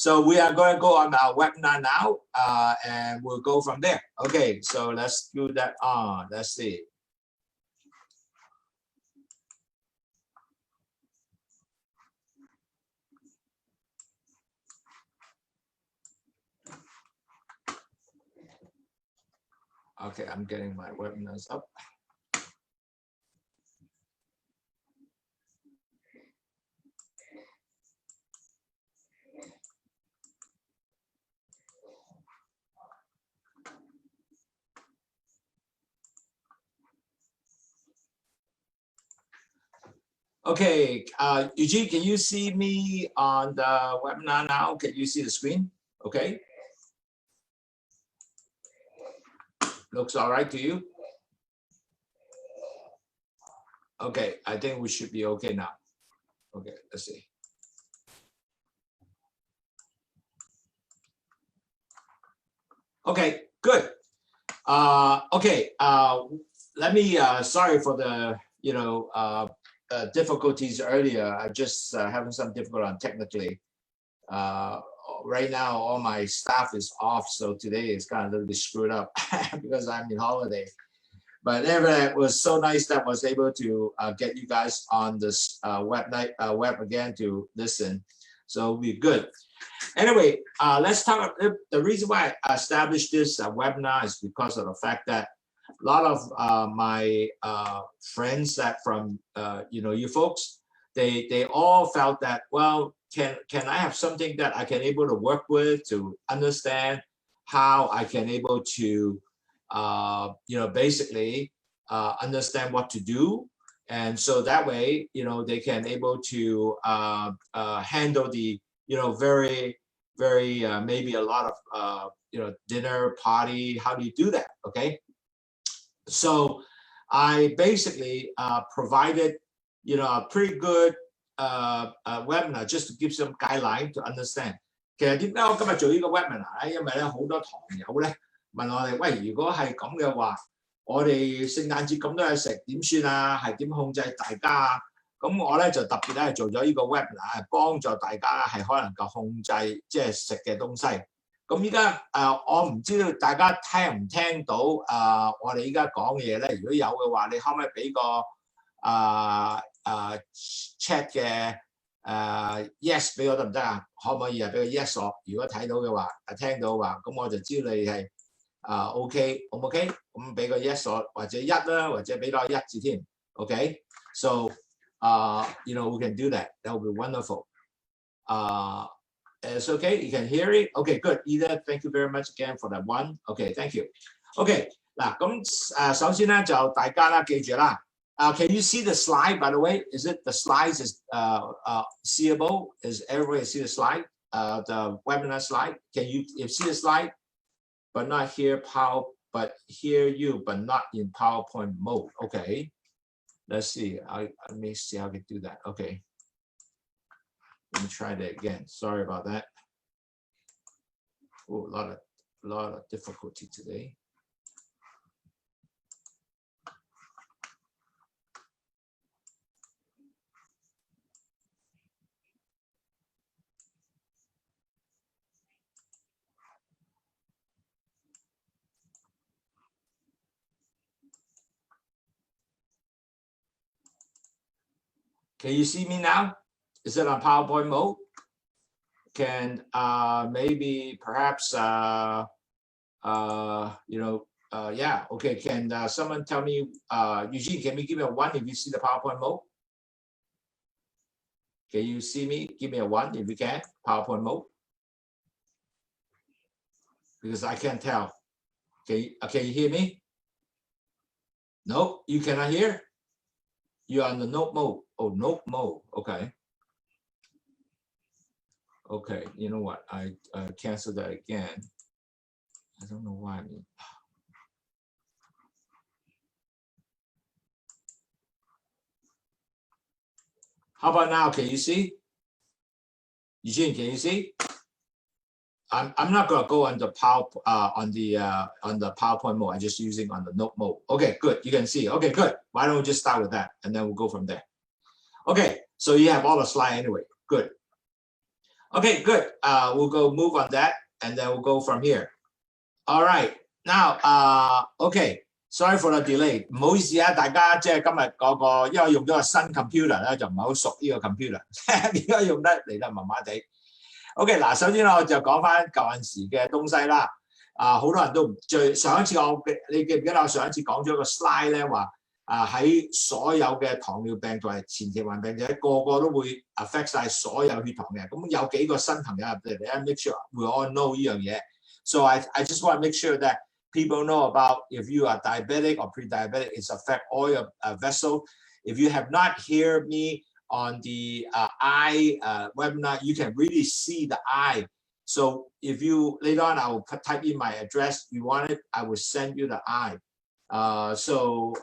So we are going to go on our webinar now, and we'll go from there. Okay, so let's do that on. Let's see. Okay, I'm getting my webinars up. Okay, Eugene, can you see me on the webinar now? Can you see the screen? Okay. Looks all right to you? Okay, I think we should be okay now. Okay, let's see. Okay, good. Okay, let me, sorry for the, difficulties earlier. I just having some difficulty on technically. Right now, all my staff is off, so today is kind of a little bit screwed up because I'm in holiday. But anyway, it was so nice that I was able to get you guys on this web again to listen. So we're good. Anyway, let's talk. The reason why I established this webinar is because of the fact that a lot of my friends that from you folks, they all felt that, well, can I have something that I can able to work with to understand how I can able to basically understand what to do, and so that way they can able to handle the very maybe a lot of dinner party. How do you do that? Okay, so I basically provided a pretty good webinar just to give some guideline to understand。其實點解我今日做呢個 webinar 咧？因為咧好多堂友咧問我哋，喂，如果係咁嘅話，我哋聖誕節咁多嘢食點算啊？係點控制大家啊？咁我咧就特別咧做咗呢個 webinar， 幫助大家係可能夠控制即係食嘅東西。咁依家我唔知道大家聽唔聽到我哋依家講嘅嘢咧？如果有嘅話，你可唔可以俾個chat 嘅yes 俾我得唔得啊？可唔可以俾個 yes 我？如果睇到嘅話，聽到嘅話，咁我就知道你係OK， 好唔 OK？ 咁俾個 yes 我，或者一啦，或者俾多一字添。OK， so we can do that. That would be wonderful. It's okay. You can hear it. Okay, good. Either, thank you very much again for that one. Okay, thank you. Okay， 嗱咁首先咧就大家啦記住啦。Can you see the slide, by the way? Is it the slides is seeable? Is everybody see the slide? The webinar slide? Can you see the slide? But not hear but hear you, but not in PowerPoint mode. Okay. Let's see. Let me see how I can do that. Okay. Let me try that again. Sorry about that. Oh, a lot of difficulty today. Can you see me now? Is it on PowerPoint mode? Can maybe perhaps yeah, okay. Can someone tell me, Eugene, can you give me a 1 if you see the PowerPoint mode? Can you see me? Give me a 1 if you can, PowerPoint mode. Because I can't tell. Can you hear me? No, you cannot hear? You're on the note mode. Oh, note mode. Okay. Okay, you know what? I canceled that again. I don't know why. How about now? Can you see? Eugene, can you see? I'm not gonna go on the on the PowerPoint mode. I'm just using on the note mode. Okay, good. You can see. Okay, good. Why don't we just start with that and then we'll go from there. Okay, so you have all the slide anyway. Good. Okay, good. We'll go move on that, and then we'll go from here. All right. Now, okay. Sorry for the delay。唔好意思啊，大家即係今日嗰個，因為我用咗個新 computer 咧，就唔係好熟呢個 computer，點解用得嚟得麻麻地 ？OK， 嗱，首先咧我就講翻舊陣時嘅東西啦。好多人都上一次你記唔記得我上一次講咗個 slide 咧話喺所有嘅糖尿病同埋前期患病者個個都會 affect 晒所有血糖嘅。咁有幾個新朋友入嚟咧 ，make sure we all know 呢樣嘢。So I just want to make sure that people know about if you are diabetic or pre-diabetic, it's affect all your vessel. If you have not heard me on the eye webinar, you can really see the eye. So if you later on, I will type in my address. If you want it, I will send you the eye. So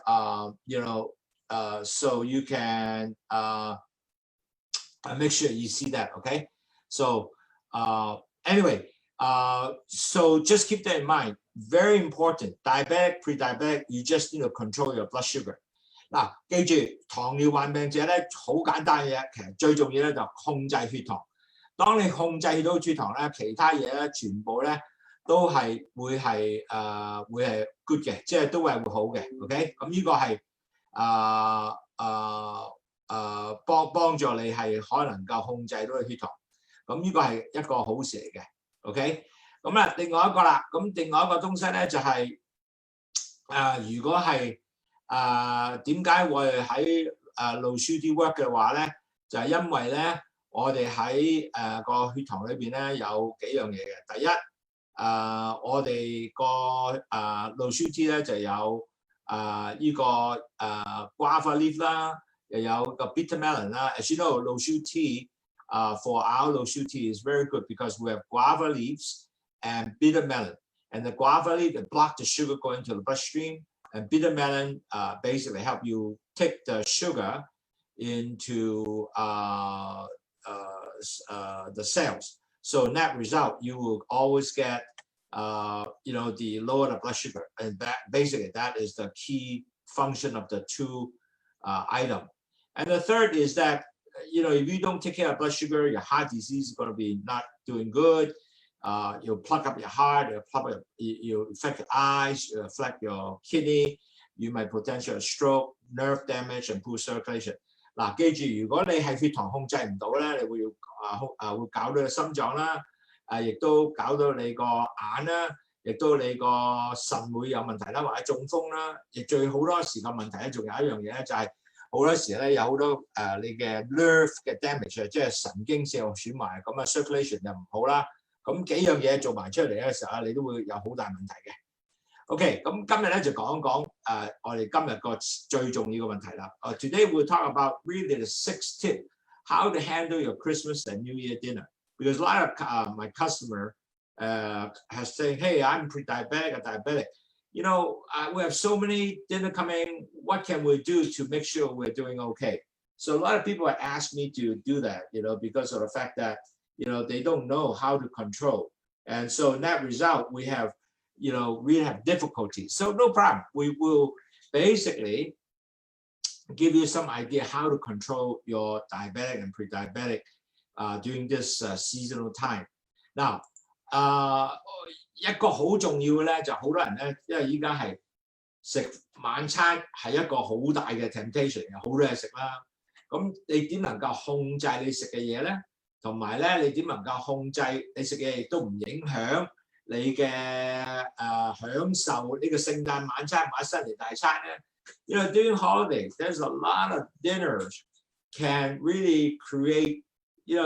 you can make sure you see that. Okay. So anyway. So just keep that in mind. Very important. Diabetic, pre-diabetic, you just need to control your blood sugar. 嗱，記住糖尿患病者咧，好簡單嘅嘢，其實最重要咧就控制血糖。當你控制到血糖咧，其他嘢咧全部咧都係會係good 嘅，即係都係會好嘅。OK， 咁呢個係幫助你係可能夠控制到你血糖。咁呢個係一個好事嚟嘅。OK， 咁啦，另外一個啦，咁另外一個東西咧就係如果係點解會喺low sugar work 嘅話咧，就係因為咧我哋喺個血糖裏邊咧有幾樣嘢嘅。第一，我哋個low sugar 咧就有呢個guava leaf 啦，又有個 bitter melon 啦。As you know, low sugar tea. For our low sugar tea is very good because we have guava leaves and bitter melon. And the guava leaf block the sugar going to the bloodstream, and bitter melon basically help you take the sugar into the cells. So net result, you will always get the lower the blood sugar, and that is the key function of the two item. And the third is that if you don't take care of blood sugar, your heart disease is going to be not doing good. You'll plug up your heart, you'll affect your eyes, you'll affect your kidney, you might potentially stroke, nerve damage, and poor circulation. 嗱，記住，如果你係血糖控制唔到咧，你會搞到你心臟啦，亦都搞到你個眼啦，亦都你個腎會有問題啦，或者中風啦。亦最好多時個問題咧，仲有一樣嘢咧，就係好多時咧有好多你嘅 nerve 嘅 damage， 即係神經線損壞，咁circulation 就唔好啦。咁幾樣嘢做埋出嚟嘅時候你都會有好大問題嘅。OK， 咁今日咧就講一講我哋今日個最重要嘅問題啦。Today we'll talk about really the 6th tip how to handle your Christmas and New Year dinner, because a lot of my customer has saying, hey, I'm pre-diabetic or diabetic. We have so many dinner coming. What can we do to make sure we're doing okay? So a lot of people have asked me to do that, because of the fact that, they don't know how to control. And so in that result, we have, we have difficulties. So no problem. We will basically give you some idea how to control your diabetic and pre-diabetic during this seasonal time. Now, 一個好重要嘅咧，就好多人咧，因為依家係食晚餐係一個好大嘅 temptation， 有好多嘢食啦。咁你點能夠控制你食嘅嘢咧？同埋咧，你點能夠控制你食嘅嘢，亦都唔影響你嘅享受呢個聖誕晚餐或者新年大餐咧？During holidays, there's a lot of dinners can really create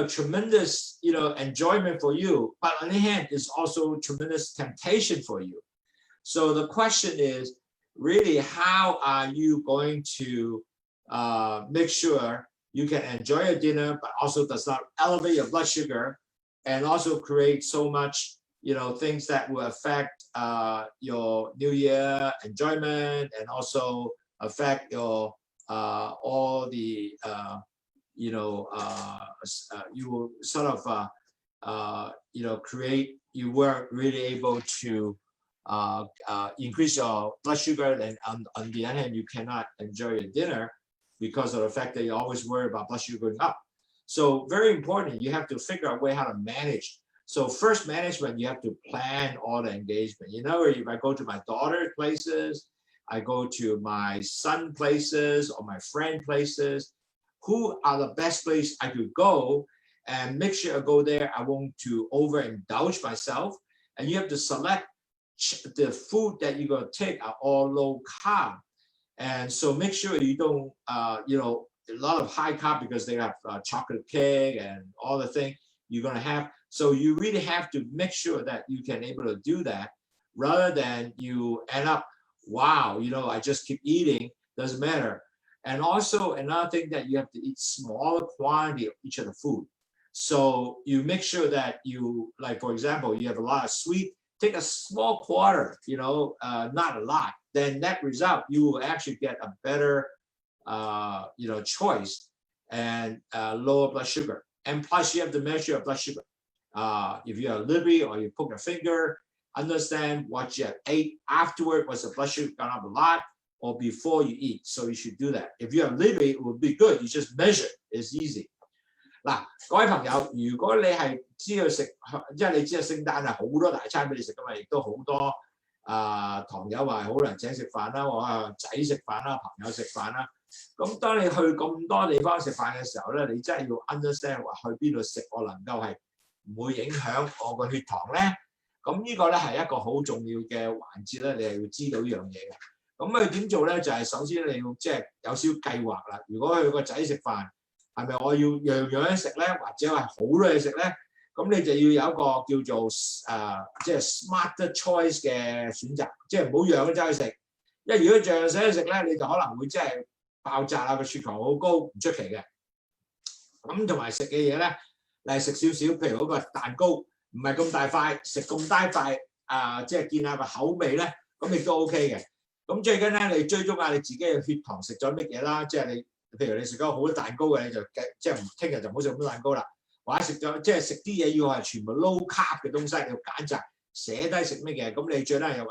tremendous, enjoyment for you, but on the other hand, it's also tremendous temptation for you. So the question is really, how are you going to make sure you can enjoy your dinner, but also does not elevate your blood sugar and also create so much, things that will affect your New Year enjoyment and also affect your all the you will sort of create, you weren't really able to increase your blood sugar, and on the other hand, you cannot enjoy your dinner because of the fact that you always worry about blood sugar going up. So very important, you have to figure out a way how to manage. So first management, you have to plan all the engagement. You know, if I go to my daughter's places, I go to my son places or my friend places, who are the best place I could go and make sure I go there. I won't to overindulge myself. And you have to select the food that you're going to take are all low carb. And so make sure you don't, you know, a lot of high carb because they have chocolate cake and all the things you're going to have. So you really have to make sure that you can able to do that rather than you end up, wow, you know, I just keep eating, doesn't matter. And also another thing that you have to eat smaller quantity of each of the food. So you make sure that you, like, for example, you have a lot of sweet, take a small quarter, you know, not a lot. Then that result, you will actually get a better, you know, choice and lower blood sugar. And plus you have to measure your blood sugar. If you have liver or you poke a finger, understand what you have ate afterward, was the blood sugar gone up a lot or before you eat. So you should do that. If you have liver, it would be good. You just measure, it's easy. 嗱，各位朋友，如果你係知道食，即係你知道聖誕係好多大餐俾你食噶嘛，亦都好多堂友話好多人請食飯啦，我仔食飯啦，朋友食飯啦。咁當你去咁多地方食飯嘅時候咧，你真係要 understand 話去邊度食，我能夠係唔會影響我個血糖咧。咁呢個咧係一個好重要嘅環節咧，你係要知道呢樣嘢嘅。咁佢點做咧？就係首先你要即係有少少計劃啦。如果佢個仔食飯，係咪我要樣樣食咧，或者係好多嘢食咧？咁你就要有一個叫做即係 smart choice 嘅選擇，即係唔好樣都走去食。因為如果樣樣走去食咧，你就可能會即係爆炸啊，個血糖好高，唔出奇嘅。咁同埋食嘅嘢咧，你係食少少，譬如嗰個蛋糕唔係咁大塊，食咁大塊即係見下個口味咧，咁亦都 OK 嘅。咁最緊咧，你追蹤下你自己嘅血糖食咗乜嘢啦，即係你。譬如你食咗好多蛋糕嘅，你就即係聽日就唔好食咁多蛋糕啦。或者食咗即係食啲嘢要係全部 low carb 嘅東西，你要揀擇寫低食乜嘅，咁你最緊有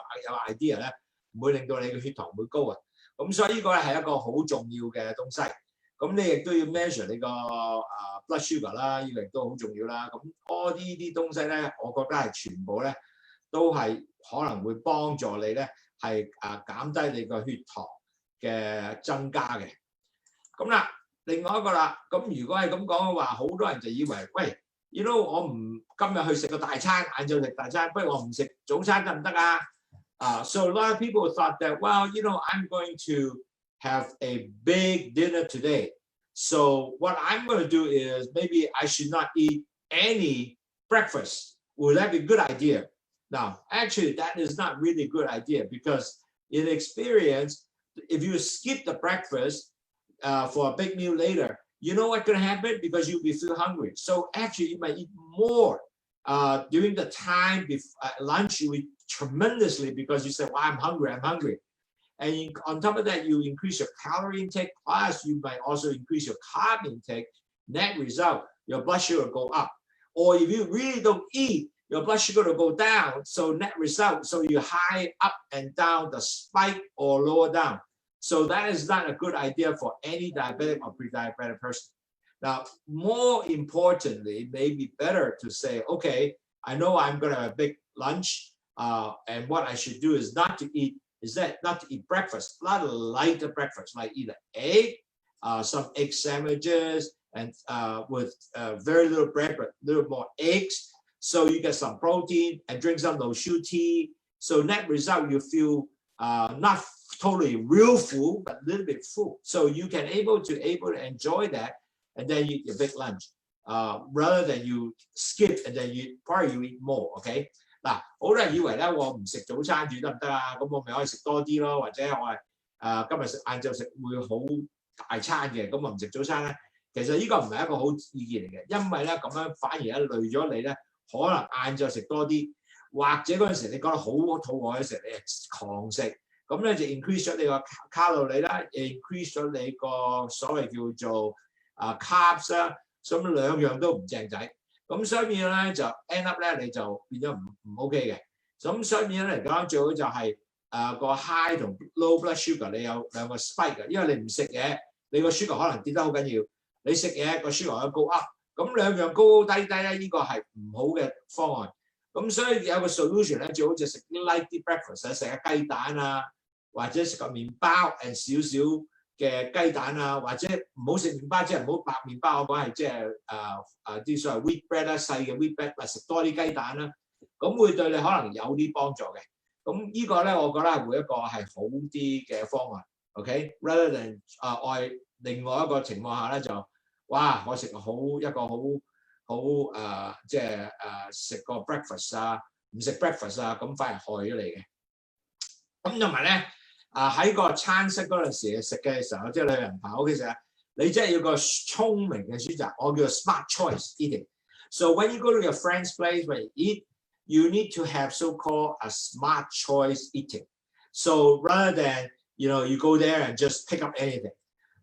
idea 咧，唔會令到你嘅血糖會高啊。咁所以呢個咧係一個好重要嘅東西。咁你亦都要 measure 你個blood sugar 啦，呢個亦都好重要啦。咁多呢啲東西咧，我覺得係全部咧都係可能會幫助你咧係減低你個血糖嘅增加嘅。咁啦，另外一個啦，咁如果係咁講嘅話，好多人就以為，喂 ，you know 我唔今日去食個大餐，晏晝食大餐，不如我唔食早餐得唔得啊？So a lot of people thought that, well, you know, I'm going to have a big dinner today. So what I'm going to do is maybe I should not eat any breakfast. Would that be a good idea? Now, actually, that is not really a good idea because in experience, if you skip the breakfast, for a big meal later, you know what's going to happen? Because you'll be feel hungry. So actually, you might eat more during the time before lunch. You eat tremendously because you say, "Well, I'm hungry." And on top of that, you increase your calorie intake. Plus, you might also increase your carb intake. Net result, your blood sugar will go up. Or if you really don't eat, your blood sugar will go down. So net result, so you high up and down the spike or lower down. So that is not a good idea for any diabetic or pre-diabetic person. Now, more importantly, maybe better to say, okay, I know I'm going to have a big lunch, and what I should do is not to eat breakfast, a lot of lighter breakfast, like eat an egg, some egg sandwiches, and with very little bread, but a little more eggs. So you get some protein and drink some no-sugar tea. So net result, you feel not totally real full, but a little bit full. So you can able to enjoy that, and then you eat your big lunch, rather than you skip and then you eat more. Okay? 嗱，好多人以為咧，我唔食早餐住得唔得啊？咁我咪可以食多啲咯，或者我係今日食晏晝食會好大餐嘅，咁我唔食早餐咧。其實呢個唔係一個好意見嚟嘅，因為咧咁樣反而咧累咗你咧，可能晏晝食多啲，或者嗰陣時你覺得好肚餓嘅時候，你係狂食。咁咧就 increase 咗你個卡路里啦 ，increase 咗你個所謂叫做carbs 啦，咁兩樣都唔正仔。咁所以變咗咧就 end up 咧你就變咗唔 OK 嘅。咁所以變咗嚟講，最好就係個 high 同 low blood sugar 你有兩個 spike 嘅，因為你唔食嘢，你個 sugar 可能跌得好緊要。你食嘢個 sugar 有高 up， 咁兩樣高高低低咧，呢個係唔好嘅方案。咁所以有個 solution 咧，最好就食啲 light 啲 breakfast 啊，食下雞蛋啊，或者食個麵包 and 少少嘅雞蛋啊，或者唔好食麵包，即係唔好白麵包，我講係即係啲所謂 wheat bread 啦，細嘅 wheat bread， 食多啲雞蛋啦，咁會對你可能有啲幫助嘅。咁呢個咧，我覺得係會一個係好啲嘅方案 ，OK？Rather than 愛另外一個情況下咧，就哇，我食一個好即係食個 breakfast 啊，唔食 breakfast 啊，咁反而害咗你嘅。咁同埋咧，喺個餐室嗰陣時食嘅時候，即係你人朋友屋企食，你真係要個聰明嘅選擇，我叫 smart choice eating。So when you go to your friend's place when you eat, you need to have so-called a smart choice eating. So rather than you go there and just pick up anything.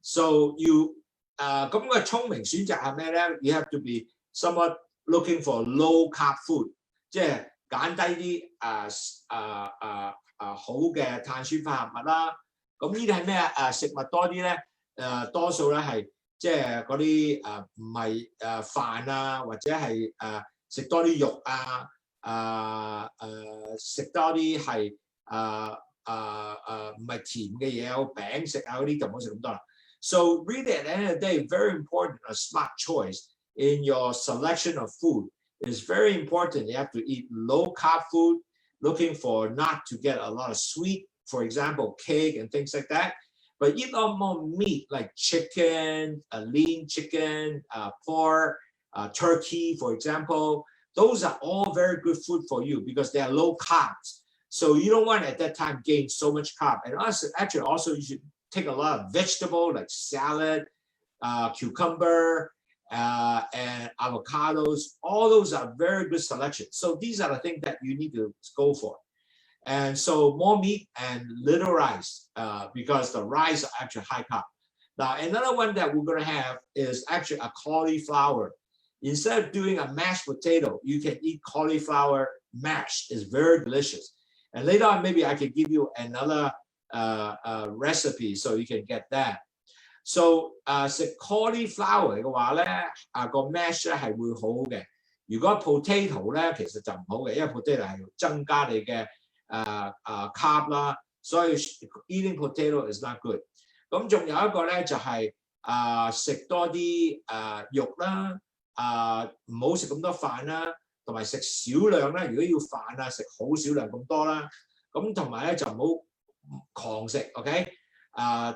So you 咁個聰明選擇係咩咧 ？You have to be somewhat looking for low carb food， 即係揀低啲好嘅碳水化合物啦。咁呢啲係咩啊？食物多啲咧，多數咧係即係嗰啲唔係飯啊，或者係食多啲肉啊，食多啲係唔係甜嘅嘢，有餅食啊嗰啲就唔好食咁多啦。So really at the end of the day, very important, a smart choice in your selection of food is very important. You have to eat low carb food, looking for not to get a lot of sweet, for example, cake and things like that. But eat a lot more meat like chicken, lean chicken, pork, turkey, for example. Those are all very good food for you because they are low carbs. So you don't want at that time gain so much carb. And actually also you should take a lot of vegetable like salad, cucumber, and avocados. All those are very good selections. So these are the things that you need to go for. And so more meat and little rice because the rice are actually high carb. Now another one that we're going to have is actually a cauliflower. Instead of doing a mashed potato, you can eat cauliflower mash. It's very delicious. And later on, maybe I can give you another recipe so you can get that. So 食 cauliflower 嘅話咧，個 mash 咧係會好嘅。如果 potato 咧，其實就唔好嘅，因為 potato 係增加你嘅carb 啦，所以 eating potato is not good。咁仲有一個咧就係食多啲肉啦，唔好食咁多飯啦，同埋食少量啦。如果要飯啊，食好少量咁多啦。咁同埋咧就唔好狂食 ，OK？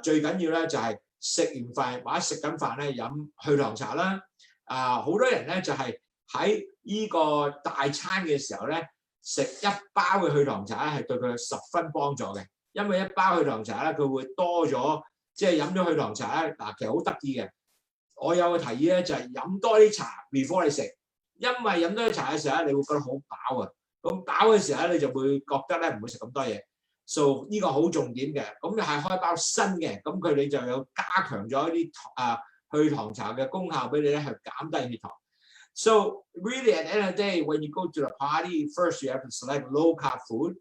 最緊要咧就係食完飯或者食緊飯咧飲去糖茶啦。好多人咧就係喺呢個大餐嘅時候咧食一包嘅去糖茶咧係對佢十分幫助嘅，因為一包去糖茶咧佢會多咗，即係飲咗去糖茶咧其實好得意嘅。我有個提議咧就係飲多啲茶 before 你食，因為飲多啲茶嘅時候咧你會覺得好飽啊，咁飽嘅時候咧你就會覺得咧唔會食咁多嘢。So 呢個好重點嘅，咁你係開包新嘅，咁佢哋就有加強咗一啲去糖茶嘅功效俾你咧，去減低血糖。So really at the end of the day, when you go to the party, first you have to select low carb food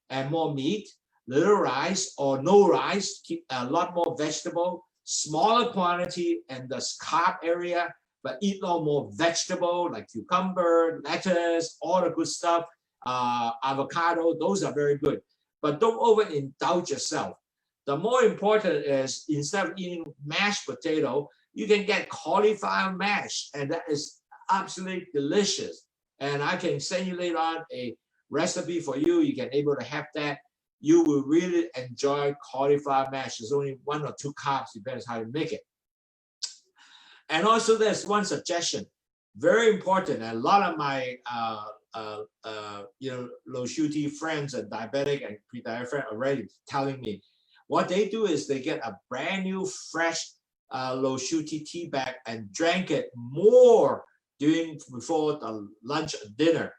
and more meat, little rice or no rice, keep a lot more vegetable, smaller quantity in the carb area, but eat a lot more vegetable like cucumber, lettuce, all the good stuff, avocado, those are very good. But don't overindulge yourself. The more important is instead of eating mashed potato, you can get cauliflower mash, and that is absolutely delicious. And I can send you later on a recipe for you. You can able to have that. You will really enjoy cauliflower mash. There's only 1 or 2 carbs, depends how you make it. And also there's one suggestion, very important. A lot of my low sugar friends and diabetic and pre-diabetic friends already telling me what they do is they get a brand new fresh low sugar tea bag and drank it more before the lunch or dinner.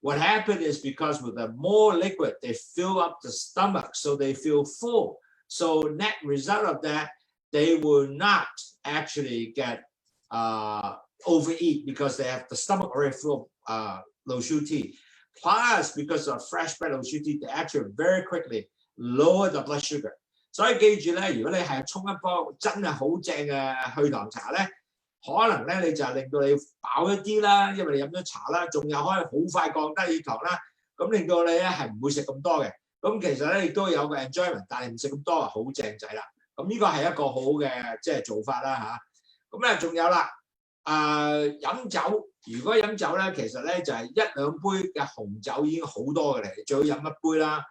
What happened is because with the more liquid, they fill up the stomach, so they feel full. So net result of that, they will not actually get overeat because they have the stomach already full of low sugar tea. Plus, because of fresh bread low sugar tea, they actually very quickly lower the blood sugar. 所以記住咧，如果你係沖一煲真係好正嘅去糖茶咧，可能咧你就令到你飽一啲啦，因為你飲咗茶啦，仲有可以好快降低血糖啦，咁令到你咧係唔會食咁多嘅。咁其實咧亦都有個 enjoyment， 但係唔食咁多啊，好正仔啦。咁呢個係一個好嘅即係做法啦嚇。咁咧仲有啦，飲酒，如果飲酒咧，其實咧就係1、2杯嘅紅酒已經好多嘅嚟，最好飲1杯啦，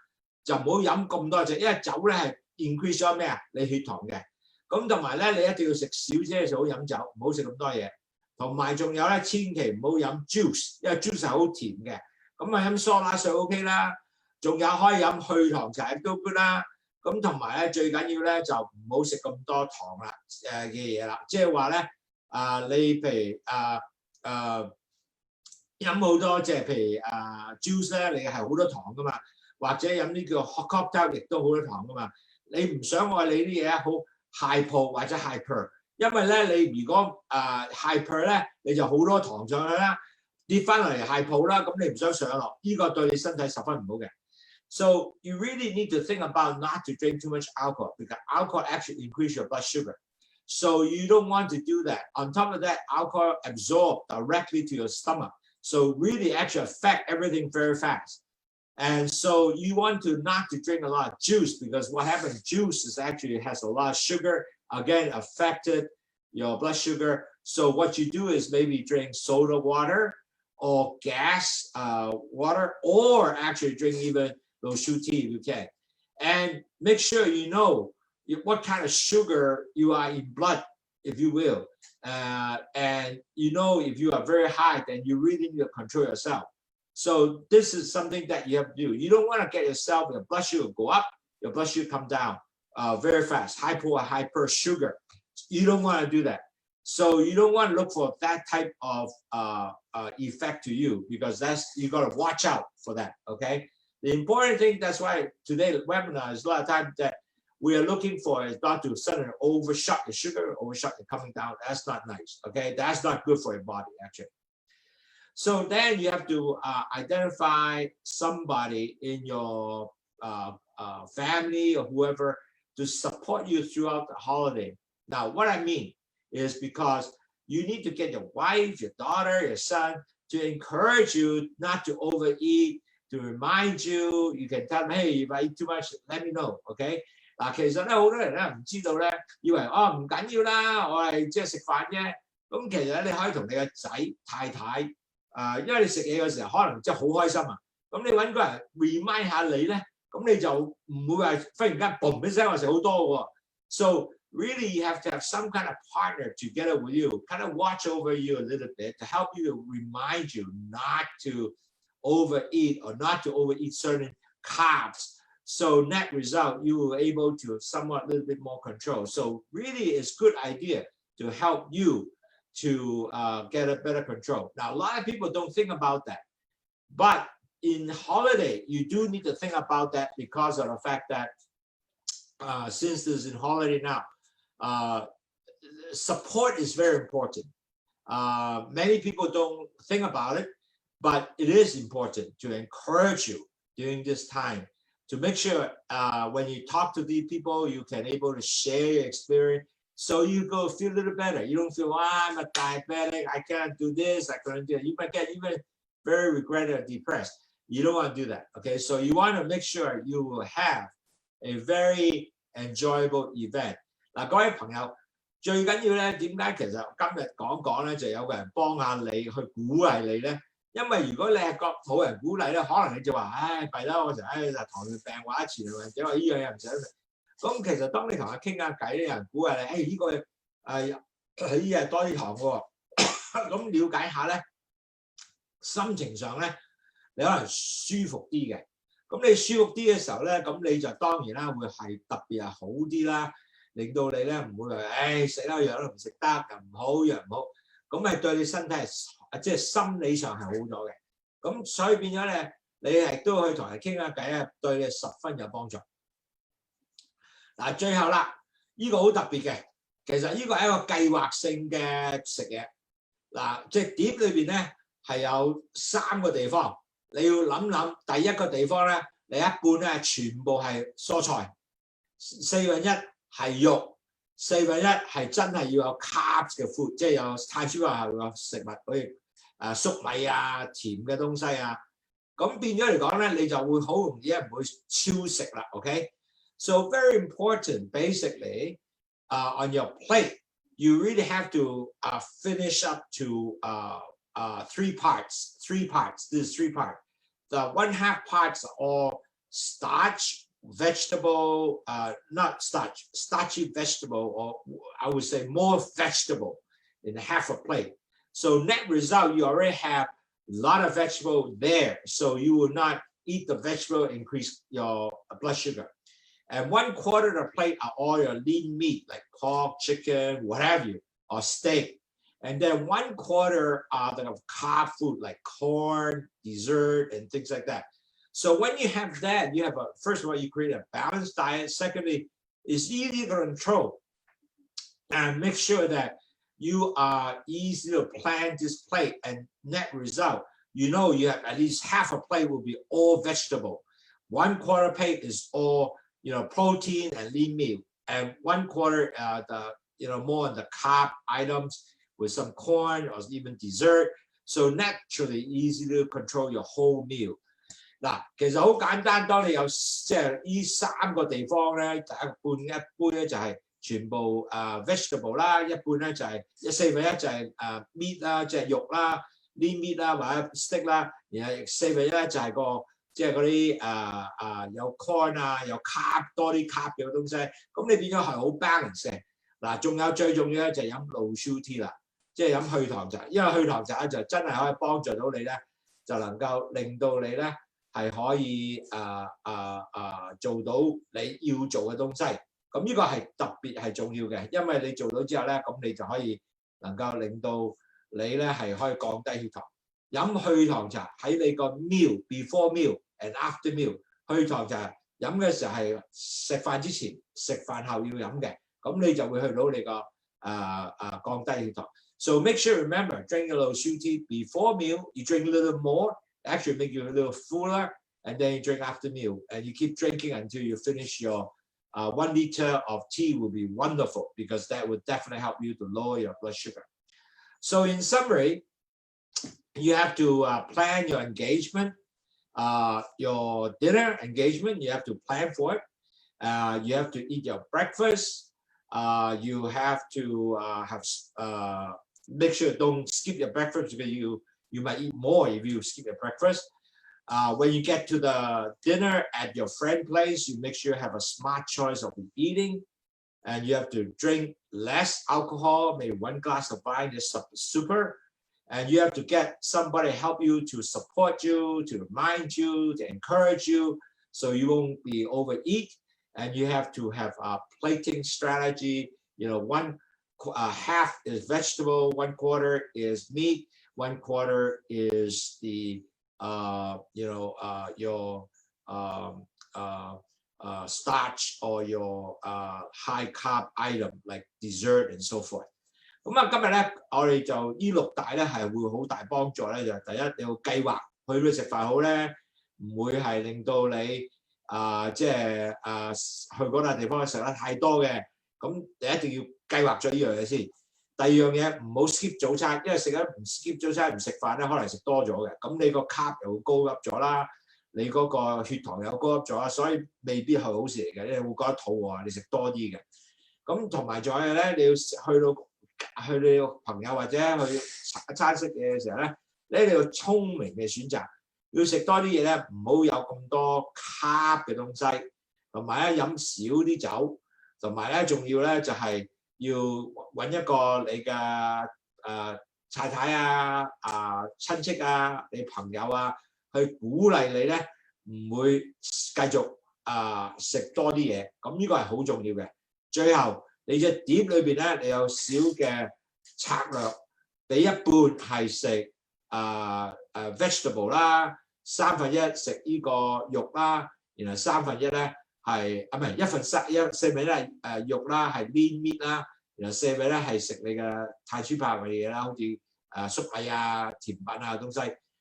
就唔好飲咁多隻，因為酒咧係 increase 咗咩啊？你血糖嘅。咁同埋咧，你一定要食少啲就好飲酒，唔好食咁多嘢。同埋仲有咧，千祈唔好飲 juice， 因為 juice 係好甜嘅。咁啊飲梳打水 OK 啦，仲有可以飲去糖茶都 good 啦。咁同埋咧，最緊要咧就唔好食咁多糖啦嘅嘢啦。即係話咧，你譬如飲好多即係譬如juice 咧，你係好多糖噶嘛，或者飲呢個 hot cocktail 亦都好多糖噶嘛。你唔想我你啲嘢好hypo 或者 hyper， 因為咧你如果hyper 咧，你就好多糖上去啦，跌翻落嚟 hypo 啦，咁你唔想上落，呢個對你身體十分唔好嘅。So you really need to think about not to drink too much alcohol because alcohol actually increase your blood sugar. So you don't want to do that. On top of that, alcohol absorbs directly to your stomach. So really actually affect everything very fast. And so you want to not to drink a lot of juice because what happens, juice is actually has a lot of sugar, again, affected your blood sugar. So what you do is maybe drink soda water or gas water, or actually drink even low-sugar tea if you can. And make sure you know what kind of sugar you are in blood, if you will. And you know if you are very high, then you really need to control yourself. So this is something that you have to do. You don't want to get yourself, your blood sugar go up, your blood sugar come down very fast, hypo or hyper sugar. You don't want to do that. So you don't want to look for that type of effect to you because you got to watch out for that, okay? The important thing, that's why today's webinar is a lot of times that we are looking for is not to suddenly overshot the sugar, overshot the coming down. That's not nice, okay? That's not good for your body, actually. So then you have to identify somebody in your family or whoever to support you throughout the holiday. Now, what I mean is because you need to get your wife, your daughter, your son to encourage you not to overeat, to remind you. You can tell them, hey, if I eat too much, let me know, okay? 嗱，其實咧好多人咧唔知道咧，以為唔緊要啦，我係即係食飯啫。咁其實咧你可以同你個仔太太因為你食嘢嘅時候可能真係好開心啊，咁你揾個人 remind 下你咧，咁你就唔會話忽然間嘣一聲話食好多喎。So really you have to have some kind of partner together with you, kind of watch over you a little bit to help you to remind you not to overeat or not to overeat certain carbs. So net result, you will able to somewhat a little bit more control. So really it's a good idea to help you to get a better control. Now, a lot of people don't think about that. But in holiday, you do need to think about that because of the fact that since this is in holiday now, support is very important. Many people don't think about it, but it is important to encourage you during this time to make sure when you talk to these people, you can able to share your experience. So you go feel a little better. You don't feel, I'm a diabetic, I can't do this, I couldn't do it. You might get even very regretted or depressed. You don't want to do that, okay? So you want to make sure you will have a very enjoyable event. 嗱，各位朋友，最緊要咧，點解其實今日講咧，就有個人幫下你去鼓勵你咧？因為如果你係覺冇人鼓勵咧，可能你就話，唉，弊啦，我成日就糖尿病或者前或者話呢樣嘢唔想食。咁其實當你同佢傾下偈咧，有人鼓勵你，誒呢個呢嘢多啲糖喎，咁了解下咧，心情上咧，你可能舒服啲嘅。咁你舒服啲嘅時候咧，咁你就當然啦，會係特別係好啲啦，令到你咧唔會話，誒食啦樣都唔食得，又唔好樣唔好，咁係對你身體係即係心理上係好咗嘅。咁所以變咗咧，你係都去同人傾下偈啊，對你十分有幫助。嗱，最後啦，呢個好特別嘅，其實呢個係一個計劃性嘅食嘢。嗱，隻碟裏邊咧係有3個地方，你要諗諗。第一個地方咧，你一半咧全部係蔬菜，1/4係肉1/4係真係要有 carbs 嘅 food， 即係有碳水化合物嘅食物，好似粟米啊、甜嘅東西啊。咁變咗嚟講咧，你就會好容易唔會超食啦。OK， so very important basically on your plate you really have to finish up to 3 parts. This is 3 parts. The 1/2 parts are all starch, vegetable, not starch, starchy vegetable, or I would say more vegetable in half a plate. So net result, you already have a lot of vegetable there, so you will not eat the vegetable, increase your blood sugar. And 1/4 of the plate are all your lean meat, like pork, chicken, what have you, or steak. And then 1/4 are the carb food, like corn, dessert, and things like that. So when you have that, you have first of all, you create a balanced diet. Secondly, it's easy to control. And make sure that you are easy to plan this plate, and net result, you know you have at least half a plate will be all vegetable. 1/4 plate is all protein and lean meat, and 1/4 more on the carb items with some corn or even dessert. So naturally easy to control your whole meal. 嗱，其實好簡單，當你有即係呢3個地方咧，就一半咧就係全部vegetable 啦，一半咧就係1/4就係meat 啦，即係肉啦 ，lean meat 啦或者 steak 啦，然後1/4咧就係個即係嗰啲有 corn 啊，有 carb 多啲 carb 嘅東西，咁你變咗係好 balance 嘅。嗱，仲有最重要咧就係飲 low sugar tea 啦，即係飲去糖茶，因為去糖茶咧就真係可以幫助到你咧，就能夠令到你咧係可以做到你要做嘅東西。咁呢個係特別係重要嘅，因為你做到之後咧，咁你就可以能夠令到你咧係可以降低血糖。飲去糖茶喺你個 meal before meal and after meal， 去糖茶飲嘅時候係食飯之前、食飯後要飲嘅，咁你就會去到你個降低血糖。So make sure remember drink a little sugar tea before meal. You drink a little more, actually make you a little fuller, and then you drink after meal, and you keep drinking until you finish your 1 liter of tea. Will be wonderful because that would definitely help you to lower your blood sugar. So in summary, you have to plan your engagement, your dinner engagement. You have to plan for it. You have to eat your breakfast. You have to make sure don't skip your breakfast because you might eat more if you skip your breakfast. When you get to the dinner at your friend's place, you make sure you have a smart choice of eating, and you have to drink less alcohol, maybe 1 glass of wine is super. And you have to get somebody to help you, to support you, to remind you, to encourage you, so you won't be overeat. And you have to have a plating strategy. 1/2 is vegetable, 1/4 is meat, 1/4 is the your starch or your high carb item like dessert and so forth. 咁今日咧，我哋就呢6大咧係會好大幫助咧。就第一，你要計劃去邊食飯好咧，唔會係令到你去嗰笪地方食得太多嘅。咁你一定要計劃咗呢樣嘢先。第二樣嘢唔好 skip 早餐，因為唔 skip 早餐唔食飯咧，可能食多咗嘅。咁你個 carb 又會高級咗啦，你嗰個血糖又高級咗啦，所以未必係好事嚟嘅。你會覺得肚餓，你食多啲嘅。咁同埋仲有咧，你要去你個朋友或者去一餐食嘢嘅時候咧，你要聰明嘅選擇，要食多啲嘢咧，唔好有咁多 carb 嘅東西，同埋咧飲少啲酒，同埋咧仲要咧就係要揾一個你嘅太太啊、親戚啊、你朋友啊，去鼓勵你咧，唔會繼續食多啲嘢，咁呢個係好重要嘅。最後你隻碟裏邊咧，你有少嘅策略，俾一半係食vegetable 啦，1/3食呢個肉啦，然後1/3咧係唔係1/4咧肉啦，係 lean meat 啦，然後4咧係食你嘅碳水化合物嘅嘢啦，好似粟米啊、甜品啊東西。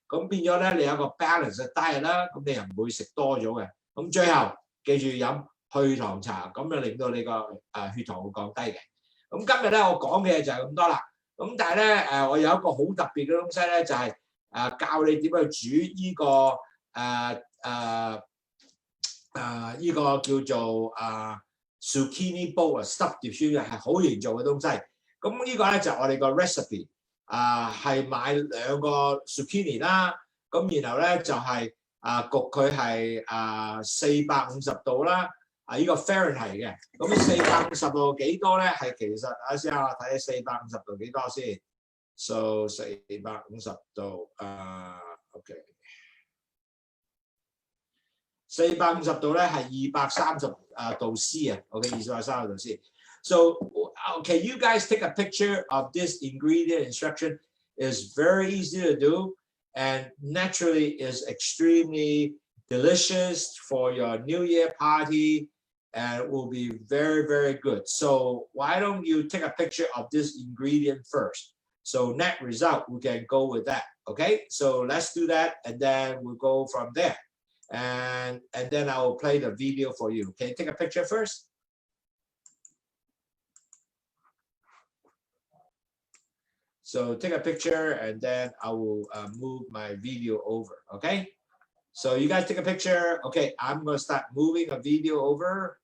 咁變咗咧，你有一個 balance 嘅 diet 啦，咁你又唔會食多咗嘅。咁最後記住飲去糖茶，咁就令到你個血糖會降低嘅。咁今日咧我講嘅就係咁多啦。咁但係咧我有一個好特別嘅東西咧，就係教你點去煮呢個呢個叫做zucchini boat stuffed zucchini 係好易做嘅東西。咁呢個咧就係我哋個 recipe 係買2個 zucchini 啦，咁然後咧就係焗佢係450度啦，呢個 Fahrenheit 嘅。咁450度幾多咧？係其實先我睇下450度幾多先。So 450度OK。450度咧係230度 C 啊 ，OK 230度 C。So okay, you guys take a picture of this ingredient instruction. It's very easy to do and naturally is extremely delicious for your New Year party and it will be very, very good. So why don't you take a picture of this ingredient first? So net result, we can go with that. Okay, so let's do that and then we'll go from there. And then I will play the video for you. Okay, take a picture first. So take a picture and then I will move my video over. Okay, so you guys take a picture. Okay, I'm going to start moving a video over.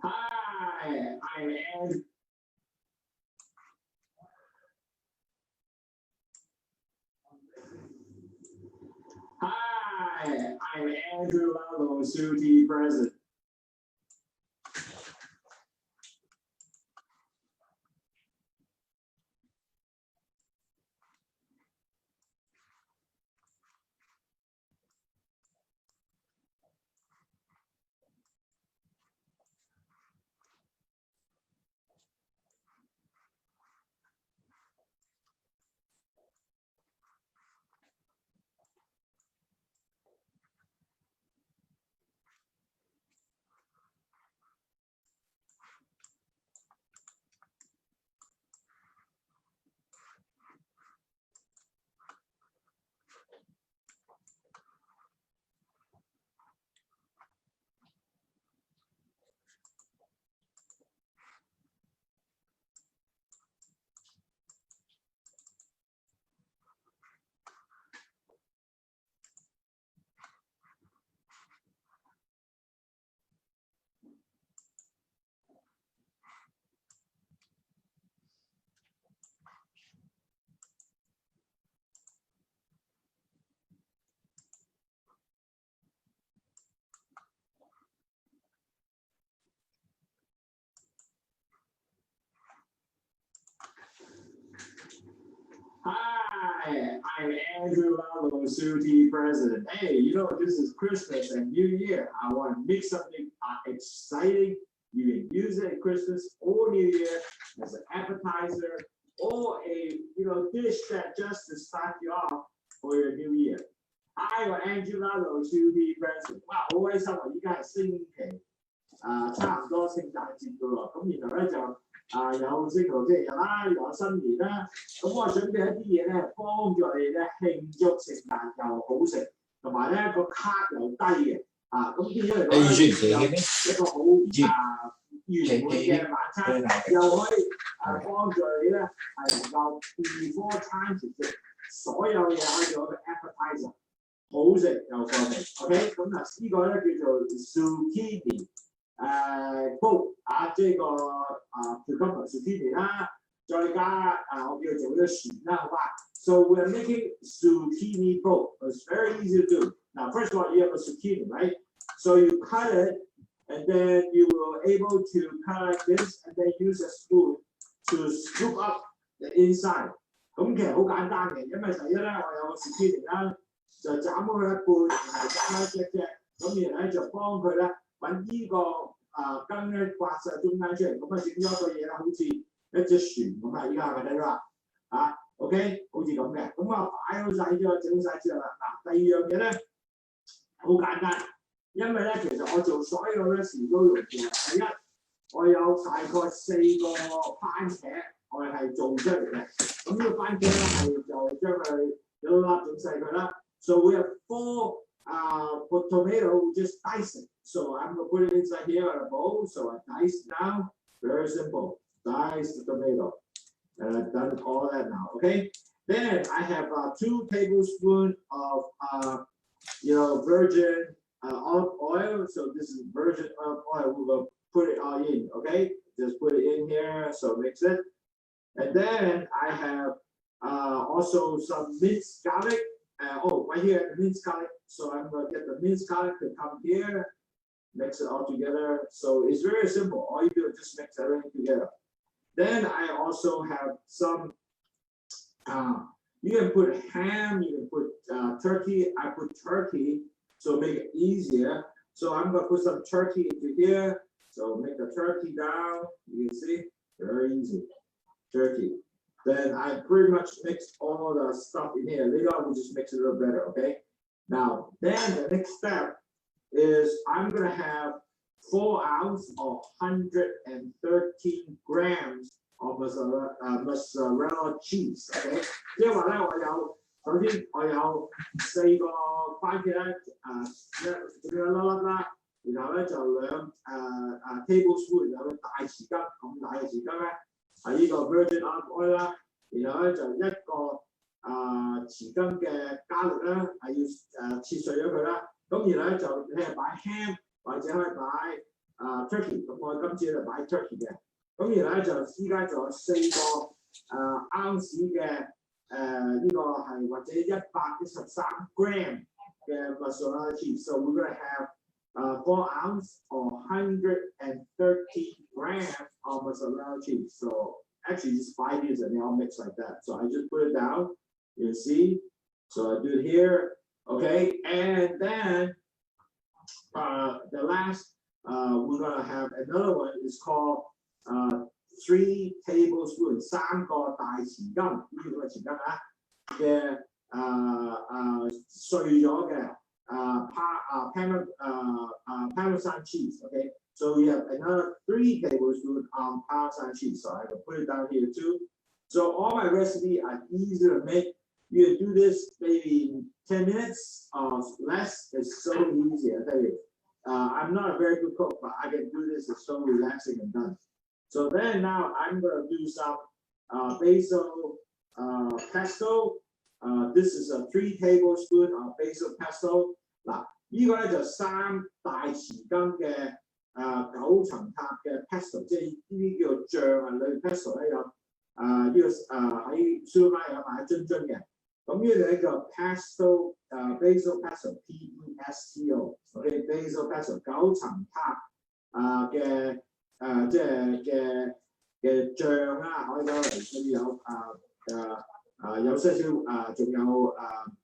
Hi, I'm Andrew. Hi, I'm Andrew Lalo, Suti President. Hi, I'm Andrew Lalo, Suti President. Hey, you know, this is Christmas and New Year. I want to make something exciting. You can use it at Christmas or New Year as an appetizer or a dish that just to start you off for your New Year. Hi, I'm Andrew Lalo, Suti President. 哇，好開心啊！依家係星期差唔多聖誕節噶咯，咁然後咧就有聖誕節日啦，又有新年啦，咁我準備一啲嘢咧，幫助你咧慶祝聖誕又好食，同埋咧個卡又低嘅，咁變咗嚟講咧有一個好圓滿嘅晚餐，又可以幫助你咧係能夠 before time 食所有嘢可以做個 appetizer， 好食又過味 ，OK， 咁嗱呢個咧叫做 zucchini。boat 即係個cucumber zucchini 啦，再加我叫做呢個船啦，好嘛 ？So we're making zucchini boat. It's very easy to do. Now, first of all, you have a zucchini, right? So you cut it, and then you will able to cut like this, and then use a spoon to scoop up the inside. 咁其實好簡單嘅，因為第一咧，我有個 zucchini 啦，就斬咗佢一半，然後加一隻，咁然後咧就幫佢咧。揾呢個根咧刮晒中間出嚟，咁整咗個嘢啦，好似一隻船咁啊！依家係咪睇到啦？OK， 好似咁嘅，咁擺好晒之後，整好晒之後啦。嗱，第二樣嘢咧好簡單，因為咧其實我做所有嘅事都容易。第一，我有大概4個番茄，我係做出嚟嘅。咁呢個番茄咧係就將佢一粒整細佢啦。So we have 4 tomato, just dice it. So I'm gonna put it inside here on a bowl. So I dice now. Very simple. Dice the tomato. And I've done all that now. Okay. Then I have 2 tablespoons of virgin olive oil. So this is virgin olive oil. We're gonna put it all in. Okay. Just put it in here. So mix it. And then I have also some minced garlic. Right here, the minced garlic. So I'm going to get the minced garlic to come here, mix it all together. So it's very simple. All you do is just mix everything together. Then I also have some, you can put ham, you can put turkey. I put turkey, so make it easier. So I'm going to put some turkey into here. So make the turkey down. You can see, very easy. Turkey. Then I pretty much mix all the stuff in here. Later on, we'll just mix it a little better, okay? Now, then the next step is I'm going to have 4 ounces or 113 grams of mozzarella cheese, okay? 即係話咧，首先我有4個番茄咧，咁樣粒粒啦，然後咧就2 tablespoon 有個大匙羹咁大嘅匙羹咧。係呢個 virgin olive oil 啦，然後咧就1個匙羹嘅加力啦，係要切碎咗佢啦。咁然後咧就你係擺 ham 或者可以擺turkey， 咁我今次就擺 turkey 嘅。咁然後咧就依家仲有4個ounce 嘅呢個係或者113 gram 嘅 mozzarella cheese。So we're gonna have 4 ounces or 113 grams of mozzarella cheese. So actually just 5 years and they all mix like that. So I just put it down, you see. So I do it here, okay. And then the last, we're gonna have another one. It's called 3 tablespoons, 3個大匙羹，呢個匙羹嘅碎咗嘅。Parmesan cheese, okay? So we have another 3 tablespoons of Parmesan cheese. So I can put it down here too. So all my recipe are easy to make. You can do this maybe in 10 minutes or less. It's so easy, I tell you. I'm not a very good cook, but I can do this. It's so relaxing and done. So then now I'm going to do some basil pesto. This is a 3 tablespoons of basil pesto. 嗱，呢個咧就3大匙羹嘅9層塔嘅 pesto， 即係呢啲叫做醬啊，裏面 pesto 咧有呢個喺 supermarket 有賣一樽樽嘅，咁呢個咧叫 pesto basil pesto PESTO，OK basil pesto 9層塔嘅即係嘅醬啦，可以講嚟佢有有些少仲有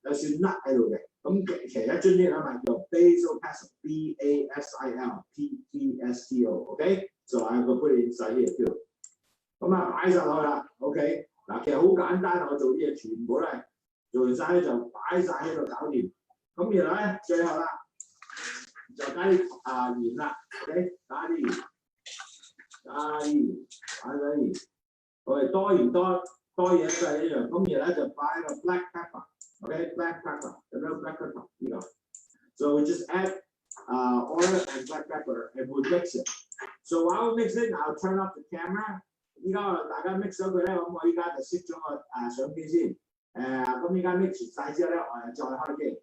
有少 nut 喺度嘅。咁其實一樽呢個咪叫 basil pesto BASIL PESTO，OK？ So I will put it inside here too。咁擺晒落去啦 ，OK？ 嗱，其實好簡單，我做啲嘢全部咧做完晒咧就擺晒喺度搞掂。咁然後咧最後啦就加啲鹽啦 ，OK？ 加啲鹽，擺晒鹽，我哋多鹽多嘢都係一樣。咁然後咧就擺個 black pepper。Okay, black pepper, the real black pepper, you know. So we just add oil and black pepper and we'll mix it. So while we mix it, I'll turn off the camera. 依家大家 mix 咗佢咧，咁我依家就熄咗個相機先。咁依家 mix 晒之後咧，我再開機。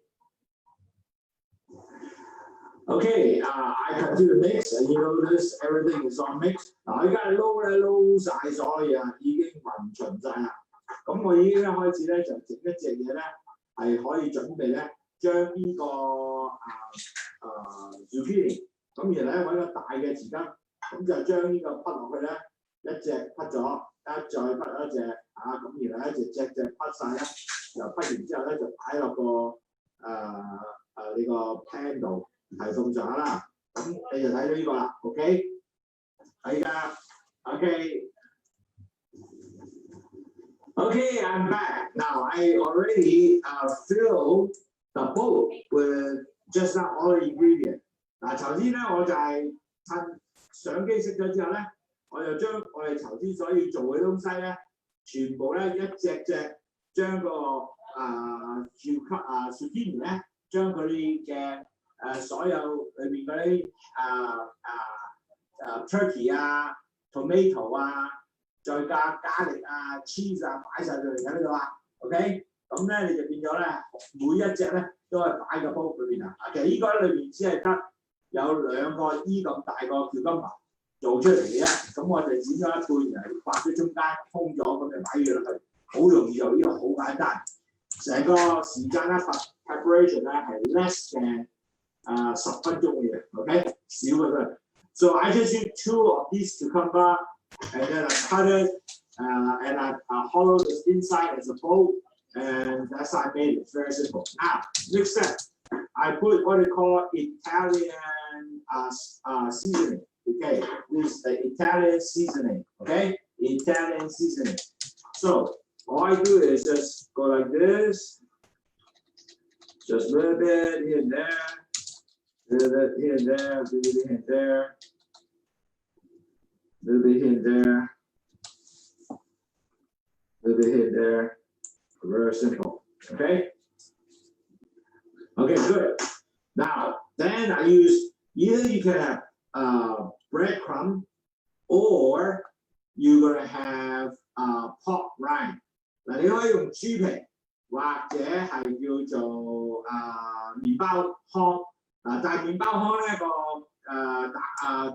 Okay, I continue to mix, and you notice everything is all mixed. 嗱，我依家撈晒所有嘢，已經混勻晒啦。咁我已經開始咧就整一隻嘢咧。係可以準備咧，將呢個zucchini， 咁然後咧揾個大嘅匙羹，咁就將呢個滗落去咧，一隻滗咗，再滗一隻，咁然後一隻滗晒咧，又滗完之後咧就擺落個呢個 pan 度，係咁上下啦。咁你就睇到呢個啦 ，OK？ 係㗎 ，OK。Okay, I'm back. Now I already filled the boat with just not all the ingredients. 嗱，頭先咧我就係趁相機熄咗之後咧，我就將我哋頭先所要做嘅東西咧，全部咧一隻隻將個zucchini 咧，將佢嘅所有裏邊嗰啲turkey 啊、tomato 啊，再加garlic 啊、cheese 啊，擺晒上嚟喺度啊 ，OK。咁咧你就變咗咧，每一隻咧都係擺個煲裏邊啊。其實呢個裏邊只係得有2個依咁大個喬金牌做出嚟嘅啫。咁我就剪咗一半，然後畫咗中間空咗，咁就擺咗落去，好容易做，呢個好簡單。成個時間咧 preparation 咧係 less than 10分鐘嘅嘢 ，OK 少嘅啫。So I just use 2 of these cucumber and then I cut it and I hollow the inside as a bowl. And that's how I made it. It's very simple. Now, next step, I put what we call Italian seasoning. Okay, this is the Italian seasoning. Okay, Italian seasoning. So all I do is just go like this, just a little bit here and there, a little bit here and there, a little bit here and there, a little bit here and there, a little bit here and there. Very simple. Okay. Okay, good. Now, then I use either you can have breadcrumb or you're gonna have pork rind. 嗱，你可以用豬皮或者係叫做麵包糠。但係麵包糠咧個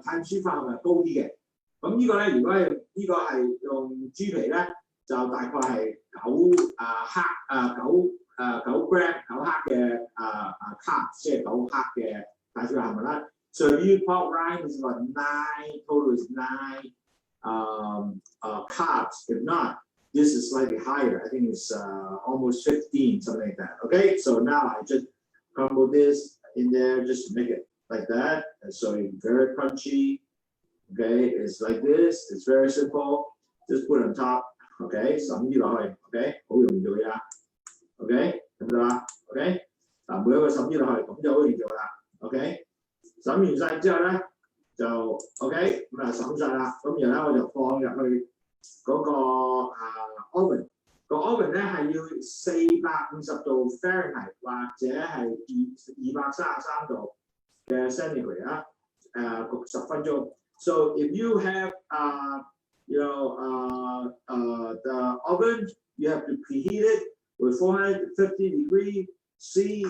碳水化合物高啲嘅。咁呢個咧，如果係呢個係用豬皮咧，就大概係9gram 9克嘅carbs， 即係9克嘅碳水化合物啦。So you pork rind is about 9 total is 9 carbs. If not, this is slightly higher. I think it's almost 15, something like that. Okay, so now I just crumble this in there just to make it like that. And so it's very crunchy. Okay, it's like this. It's very simple. Just put it on top. OK， 滲啲落去 ，OK， 好容易做嘅啦 ，OK， 咁得啦 ，OK， 嗱每一個滲啲落去，咁就好容易做啦 ，OK， 滲完晒之後咧就 OK， 咁啊滲晒啦，咁然後咧我就放入去嗰個oven， 個 oven 咧係要450度 Fahrenheit 或者係233度嘅 centigrade 啊，焗10分鐘。So if you have the oven, you have to preheat it with 450 degrees C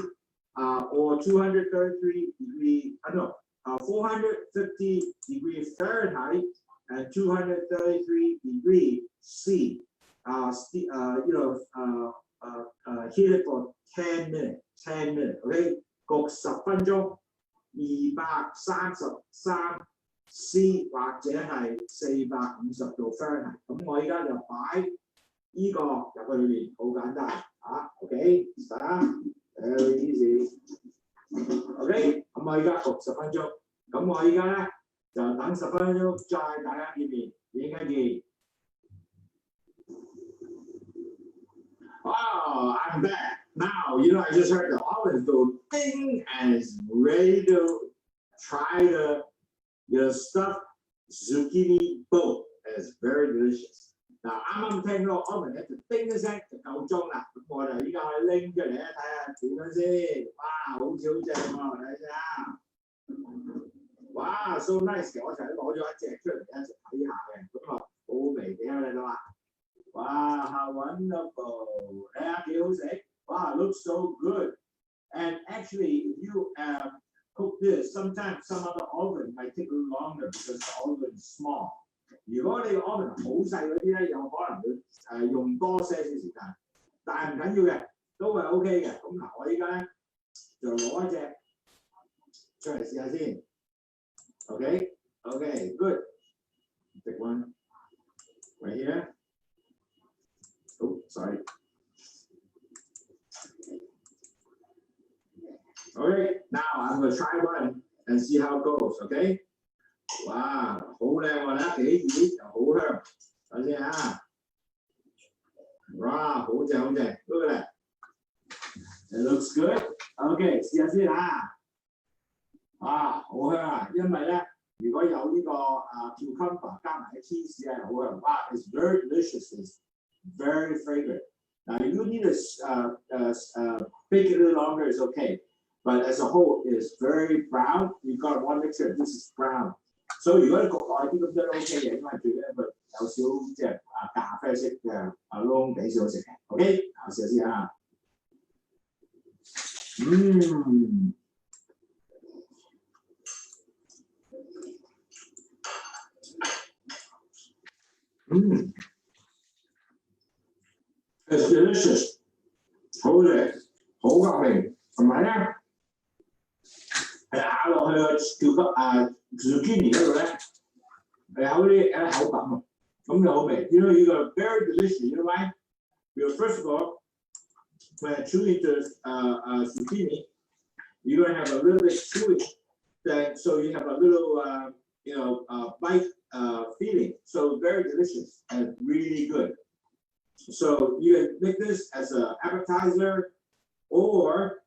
or 233 degrees, 450 degrees Fahrenheit and 233 degrees C. Heat it for 10 minutes, 10 minutes, okay? 焗10分鐘，233 C 或者係450度 Fahrenheit， 咁我依家就擺依個入去裏面，好簡單嚇 ，OK， 得啦 ，very easy，OK， 咁我依家焗10分鐘，咁我依家咧就等10分鐘，再大家見面，影一見。Oh, I'm back. Now, I just heard the oven go ding and it's ready to try the stuffed zucchini boat. It's very delicious. 嗱，啱啱聽到 oven 咧就叮一聲就夠鐘啦，咁我就依家可以拎出嚟咧睇下點樣先。哇，好似好正喎，睇下。哇 ，so nice 嘅，我就攞咗一隻出嚟一齊睇下嘅，咁啊好味嘅，你睇到嘛？哇 ，how wonderful！ 睇下幾好食。哇 ，looks so good. And actually, if you cook this, sometimes some other oven might take a little longer because the oven is small. 如果你個 oven 好細嗰啲咧，有可能會用多些少時間，但係唔緊要嘅，都係 OK 嘅。咁嗱，我依家咧就攞一隻出嚟試下先。OK, OK, good. Take one right here. Oh, sorry. Okay, now I'm going to try one and see how it goes. Okay. 哇，好靚喎！你睇幾熱又好香，睇先啊！哇，好正好正 ，look at that. It looks good. Okay， 試下先啊！啊，好香啊！因為咧，如果有呢個cucumber 加埋啲 cheese 咧，好香。哇 ，it's very delicious, it's very fragrant. Now you need to bake it a little longer, it's okay. But as a whole, it's very brown. You got one mixture. This is brown. So 如果你焗耐啲咁都 OK 嘅，因為最緊佢有少即係咖啡色嘅窿地少少食嘅。OK， 我試下先啊。It's delicious， 好食，好革命，同埋咧咬落去個zucchini 嗰度咧，有啲口感啊，咁就好味。You know, you got very delicious. You know why? Because first of all, when I chew into zucchini, you're gonna have a little bit chewy. Then so you have a little bite feeling. So very delicious and really good. So you can make this as an appetizer or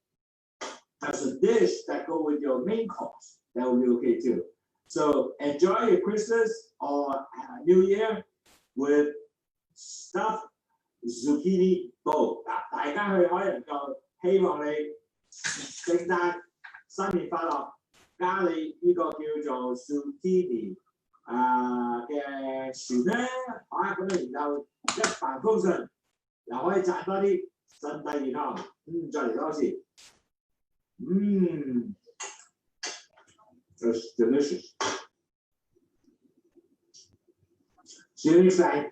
as a dish that go with your main course. That will be okay too. So enjoy your Christmas or New Year with stuffed zucchini boat. 大家去可能就希望你聖誕新年快樂，加你呢個叫做 zucchini 嘅船咧，咁然後一帆風順，又可以賺多啲，身體健康。再嚟多次。It's delicious. See you next time.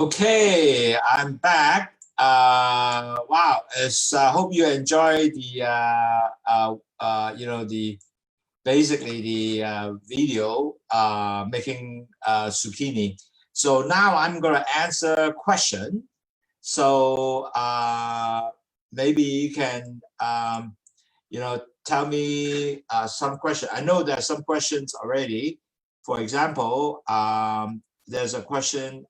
Okay, I'm back. Wow, hope you enjoy the the basically the video making zucchini. So now I'm going to answer a question. So maybe you can tell me some question. I know there are some questions already. For example, there's a question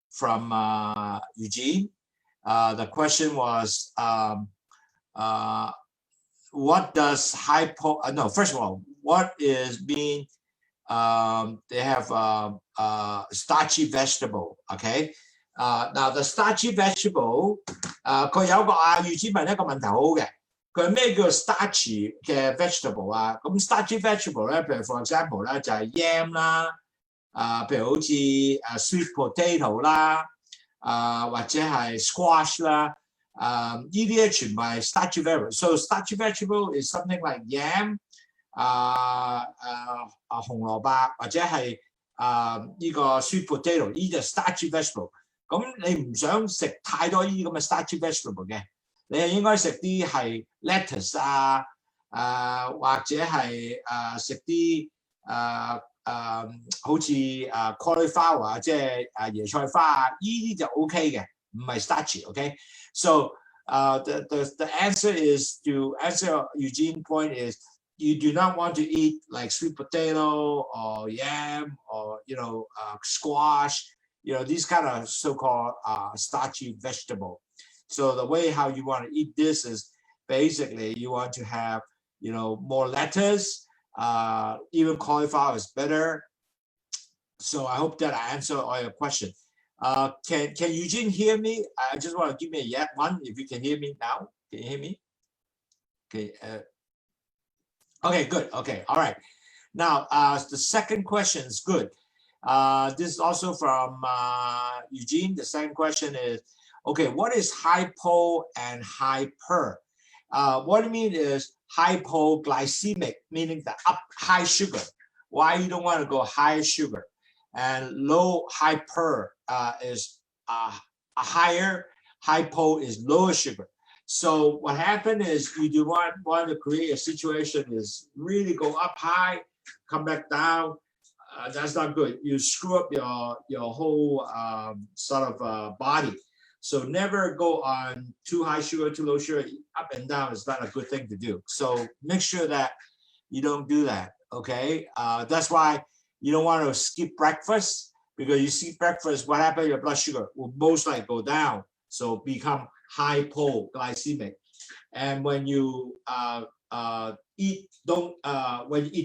from Eugene. The question was, what does first of all, what is being, they have starchy vegetable, okay? Now the starchy vegetable, 佢有個Eugene 問一個問題好嘅，佢咩叫 starchy 嘅 vegetable 啊？咁 starchy vegetable 咧，譬如 for example 咧就係 yam 啦。譬如好似sweet potato 啦，或者係 squash 啦，呢啲咧全部係 starchy vegetable. So starchy vegetable is something like yam, 紅蘿蔔或者係呢個 sweet potato， 呢就 starchy vegetable。咁你唔想食太多呢啲咁嘅 starchy vegetable 嘅，你係應該食啲係 lettuce 或者係食啲好似cauliflower 即係椰菜花呢啲就 OK 嘅，唔係 starchy。OK， so the answer is to answer Eugene's point is you do not want to eat like sweet potato or yam or squash, these kind of so-called starchy vegetable. So the way how you want to eat this is basically you want to have more lettuce. Even cauliflower is better. So I hope that I answered all your questions. Can Eugene hear me? I just want to give me a yes one if you can hear me now. Can you hear me? Okay. Okay, good. Okay, all right. Now the second question is good. This is also from Eugene. The second question is, okay, what is hypo and hyper? What I mean is hypoglycemic, meaning the high sugar. Why you don't want to go high sugar? And low hyper is a higher, hypo is lower sugar. So what happened is you do not want to create a situation is really go up high, come back down. That's not good. You screw up your whole sort of body. So never go on too high sugar, too low sugar, up and down is not a good thing to do. So make sure that you don't do that, okay? That's why you don't want to skip breakfast, because you skip breakfast, what happens? Your blood sugar will most likely go down, so become hypoglycemic. And when you eat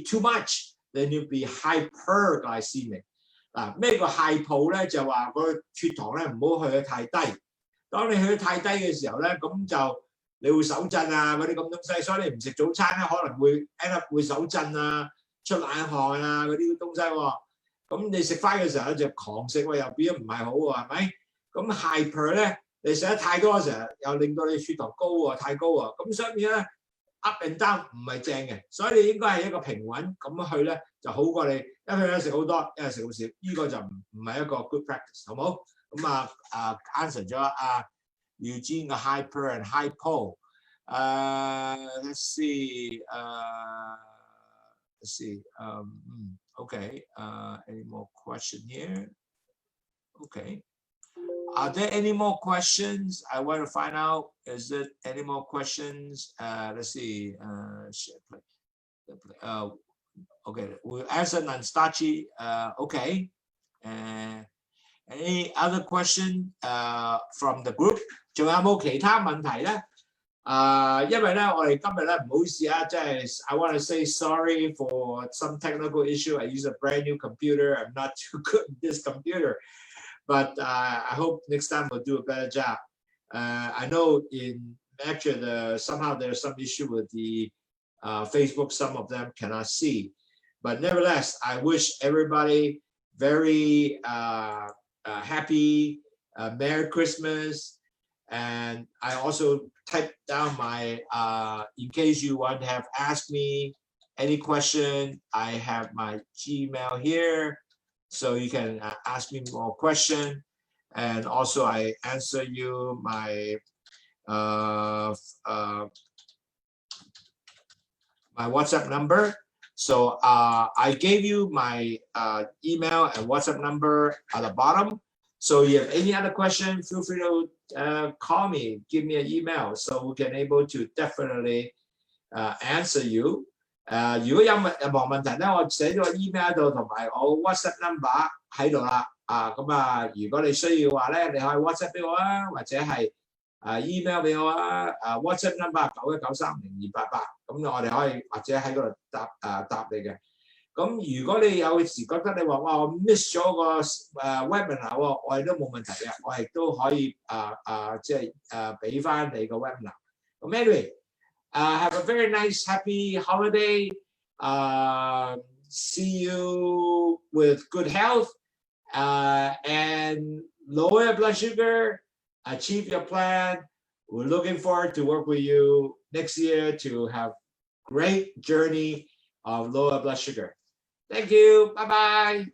too much, then you'll be hyperglycemic. 咩個 hypo 咧？就話個血糖咧唔好去得太低。當你去得太低嘅時候咧，咁就你會手震啊嗰啲咁東西，所以你唔食早餐咧，可能會 end up 會手震啊、出冷汗啊嗰啲東西喎。咁你食翻嘅時候咧就狂食喎，又變咗唔係好喎，係咪？咁 hyper 咧，你食得太多嘅時候，又令到你血糖高喎，太高喎。咁所以變咧 up and down 唔係正嘅，所以你應該係一個平穩咁去咧，就好過你一去咧食好多，一係食好少，呢個就唔係一個 good practice， 好冇？咁answer 咗Eugene 嘅 hyper and hypo。Let's see. Okay. Any more question here? Okay. Are there any more questions? I want to find out. Is there any more questions? Let's see. Okay. We'll answer non-starchy. Okay. Any other question from the group? 仲有冇其他問題咧？因為咧，我哋今日咧唔好意思啊，即係 I want to say sorry for some technical issue. I use a brand new computer. I'm not too good at this computer, but I hope next time we'll do a better job. I know somehow there's some issue with the Facebook. Some of them cannot see, but nevertheless, I wish everybody very happy Merry Christmas. And I also typed down my, in case you want to have asked me any question, I have my Gmail here, so you can ask me more question. And also I answer you my my WhatsApp number. So I gave you my email and WhatsApp number at the bottom. So if you have any other question, feel free to call me, give me an email, so we can able to definitely answer you. 如果有任何問題咧，我寫咗個 email 度同埋我 WhatsApp number 喺度啦。如果你需要嘅話咧，你可以 WhatsApp 俾我啊，或者係email 俾我啊。WhatsApp number 91930288，咁我哋可以或者喺嗰度答你嘅。咁如果你有時覺得你話哇我 miss 咗個webinar 喎，我哋都冇問題嘅，我亦都可以即係俾翻你個 webinar。咁 anyway，have a very nice happy holiday. See you with good health and lower your blood sugar. Achieve your plan. We're looking forward to work with you next year to have great journey of lower blood sugar. Thank you. Bye-bye.